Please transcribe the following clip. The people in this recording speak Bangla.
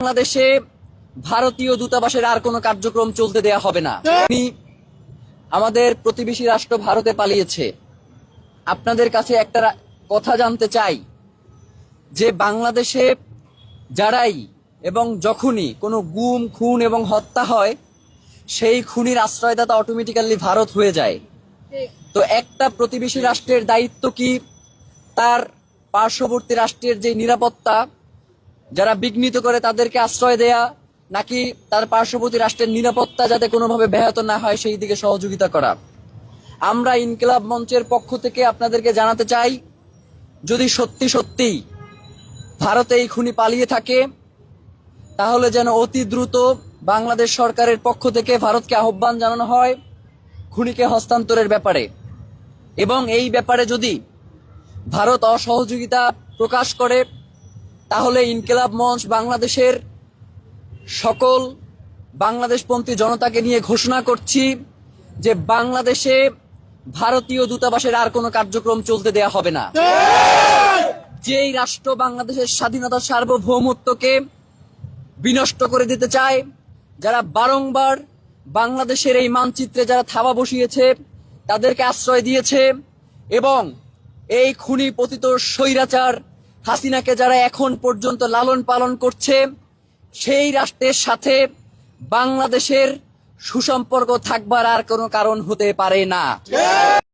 বাংলাদেশে ভারতীয় দূতাবাসের আর কোনো কার্যক্রম চলতে দেয়া হবে না। আমাদের প্রতিবেশী রাষ্ট্র ভারতে পালিয়েছে। আপনাদের কাছে একটা কথা জানতে চাই যে বাংলাদেশে যারাই এবং যখনই কোনো গুম খুন এবং হত্যা হয় সেই খুনির আশ্রয়দাতা অটোমেটিক্যালি ভারত হয়ে যায়। তো একটা প্রতিবেশী রাষ্ট্রের দায়িত্ব কি তার পার্শ্ববর্তী রাষ্ট্রের যে নিরাপত্তা যারা বিঘ্নিত করে তাদেরকে আশ্রয় দেয়া, নাকি তার পার্শ্ববর্তী রাষ্ট্রের নিরাপত্তা যাতে কোনোভাবে ব্যাহত না হয় সেই দিকে সহযোগিতা করা? আমরা ইনকিলাব মঞ্চের পক্ষ থেকে আপনাদেরকে জানাতে চাই, যদি সত্যি সত্যি ভারতে এই খুনি পালিয়ে থাকে তাহলে যেন অতি দ্রুত বাংলাদেশ সরকারের পক্ষ থেকে ভারতকে আহ্বান জানানো হয় খুনিকে হস্তান্তরের ব্যাপারে। এবং এই ব্যাপারে যদি ভারত অসহযোগিতা প্রকাশ করে তাহলে ইনকিলাব মঞ্চ বাংলাদেশের সকল বাংলাদেশপন্থী জনতাকে নিয়ে ঘোষণা করছি যে বাংলাদেশে ভারতীয় দূতাবাসের আর কোনো কার্যক্রম চলতে দেয়া হবে না। যেই রাষ্ট্র বাংলাদেশের স্বাধীনতা সার্বভৌমত্বকে বিনষ্ট করে দিতে চায়, যারা বারংবার বাংলাদেশের এই মানচিত্রে যারা থাবা বসিয়েছে তাদেরকে আশ্রয় দিয়েছে এবং এই খুনি পতিত স্বৈরাচার হাসিনাকে যারা এখন পর্যন্ত লালন পালন করছে, সেই রাষ্ট্রের সাথে বাংলাদেশের সুসম্পর্ক থাকবার আর কোনো কারণ হতে পারে না।